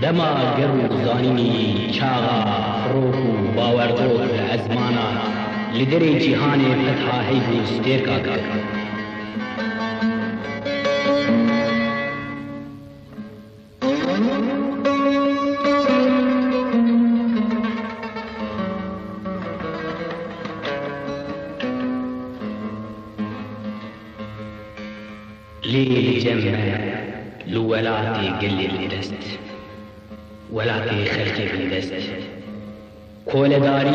دما گرو زانینی چاغا فروک و باوردوک لعزمانا لدری جیهان فتحا حیبو ستیر کاکا ليل جمع لولاتي قلي بالدست ولاتي خلقي بالدست كول داري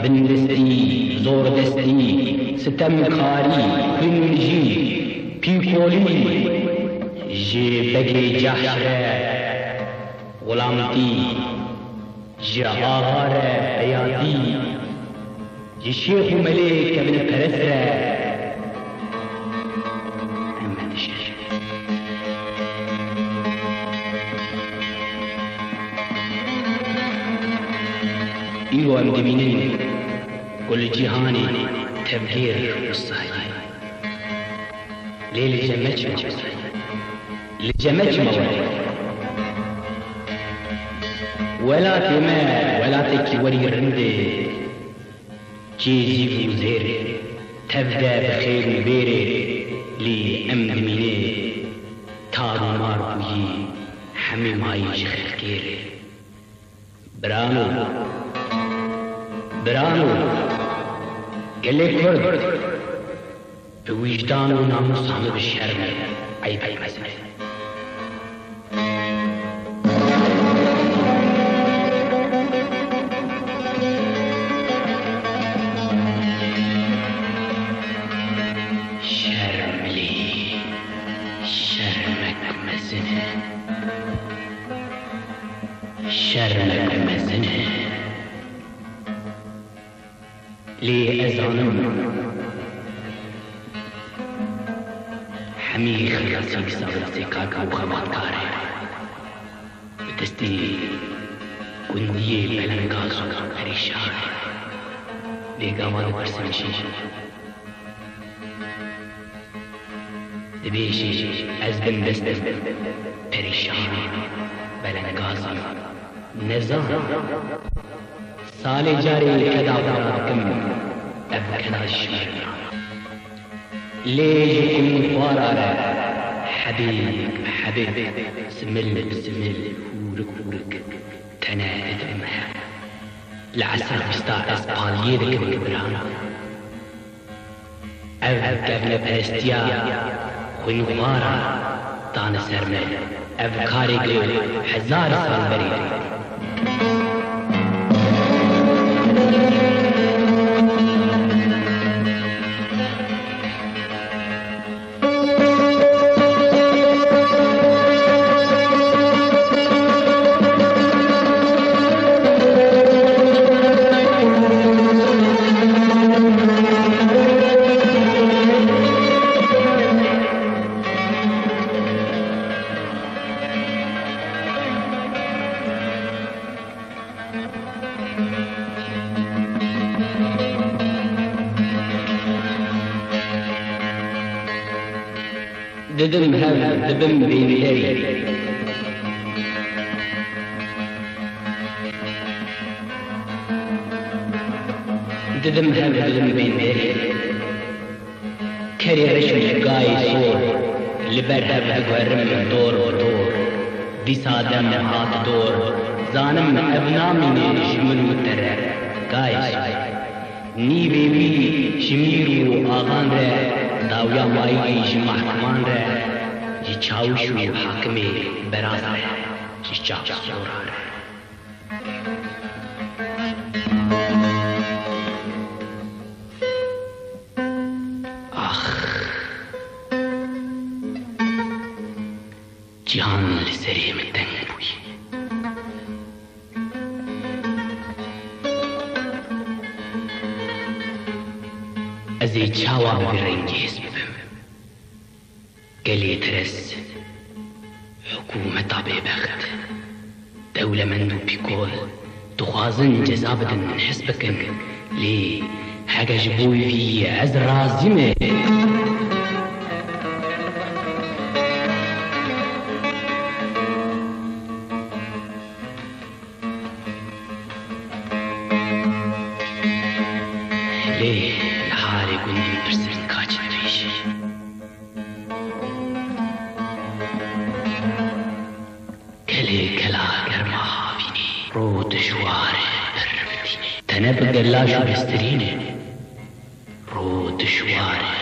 بندستي زور دستي ستم كاري بنجي بيكولي جي بقي جحشرة غلامتي جي آغارة حياتي جي شيخ ملك ابن البرسرة إيوه مدمينين كل جهاني تبهير والصحيح ليل جمتش موصي لجمتش موصي ولا تما ولا تكي وري رندي جيزي وزيري تبدا بخير بيري لي أم دميني تار نار بوي حمي ماي شخير كيري برانو برانو قلي كرد بوجدان وناموس عمل بالشرم عيب مسألة شرم لي شرمك مزنه شرمك مزنه لي أزانم حمي خلصي صبرتي كاكا وخبط كاري بتستي كندي بلنكازو بريشان لي قامات برسمشي دبيشي أزبن دستم بريشان بلنكازو نزام سالي جاري كدا فرقم أبكنا الشمال ليش كن فارارة حبيب حبيب سمل بسمل هورك هورك تنادت أمها لعسل بستا أسبال يدك بكبرانا أبكبنا بهستيا خن فارا طان سرمل أبكاري قليل حزار سال بريد ددم هذا دبم بين يدي ددم هذا ددم بين يدي كري رشم قاي صور لبرها بهرم دور ودور دي سادم هات دور زانم ابنامي جمن متر قاي ني بيبي شميرو آغان ره داویا مایی جی محکمان ره جی چاوشو حاکمی براز ره جی چاو سورا ره آخ جهان لسری من دنگ بوی ازي چاوا برنجيز ببم قلي ترس حكومة طابي بخت دولة مندو بيكول تخازن جزابة من حسبك لي حاجة جبوي في عز رازمة رو دشواره تنب قلاش و بسترینه رو دشواره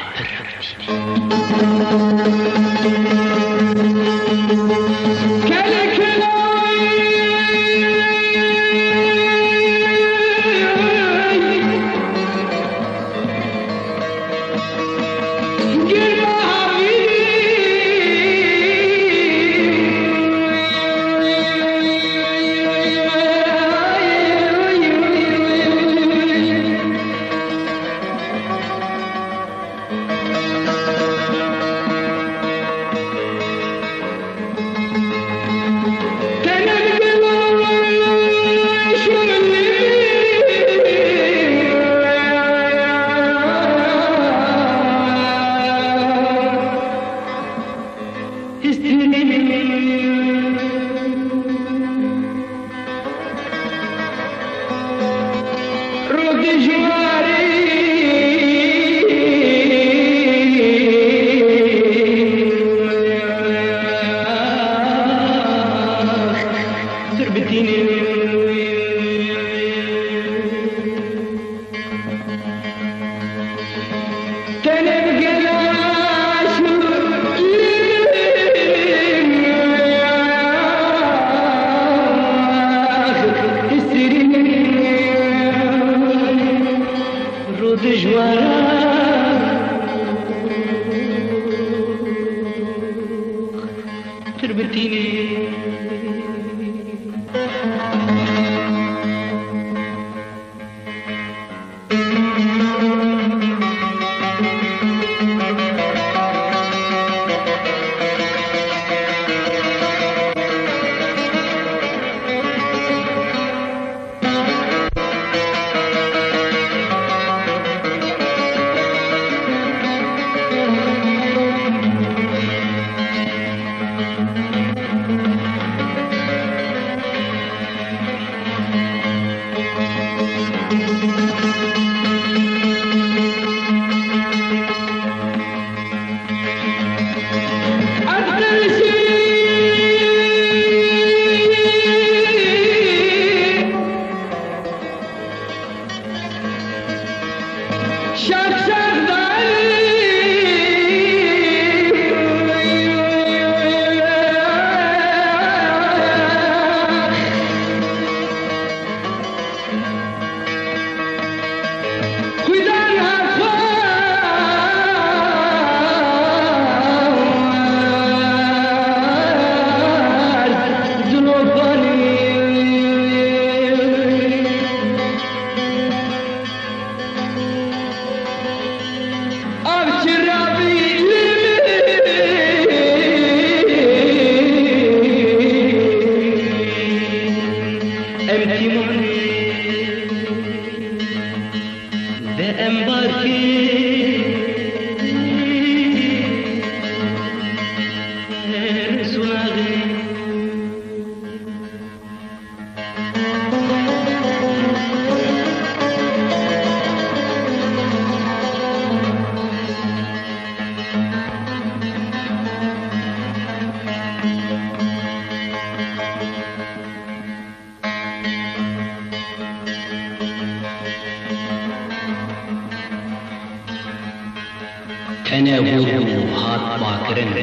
تنبو هات باكرن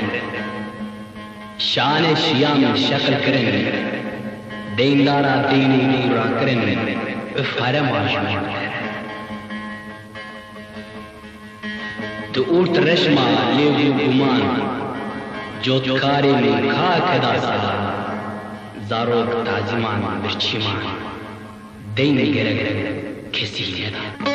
شان شيام شكل كرن دين دارا ديني نورا كرن افهرم آشمان تو رشما ليو گمان جوتكاري من خا كداسا زاروك تازمان برچيمان دين گرگ کسی ندا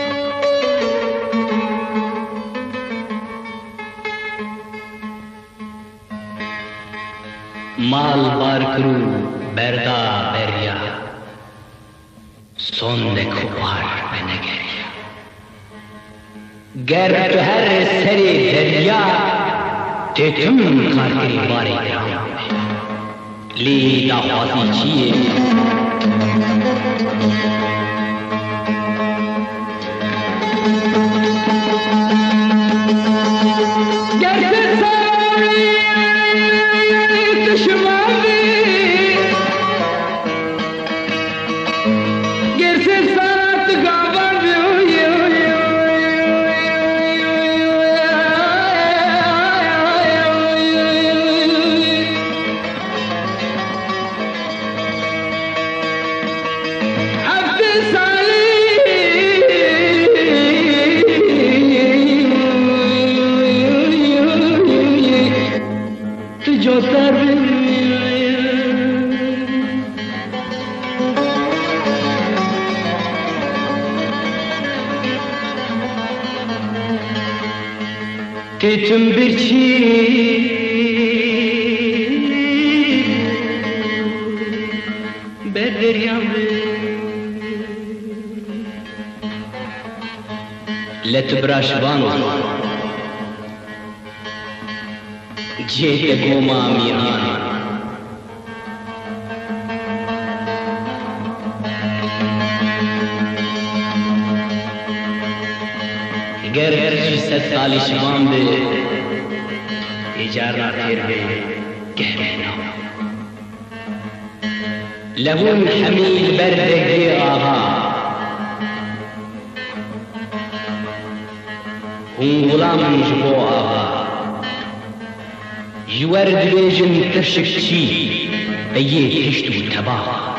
مال بار کرو بردا بریا سونده کوار بنگریا گر تو هر سری دریا تتم کارکری باری درام لی داخوازی چیه تتم برچی بدریام لتبراشوان جيت قوما ميران گر جسد سالی شوان به اجارنا تیر به گهرنا لهون حمیل بردگی آها هم غلام جبو آها جوار دریجن ترشک چی ایه تشتو تباه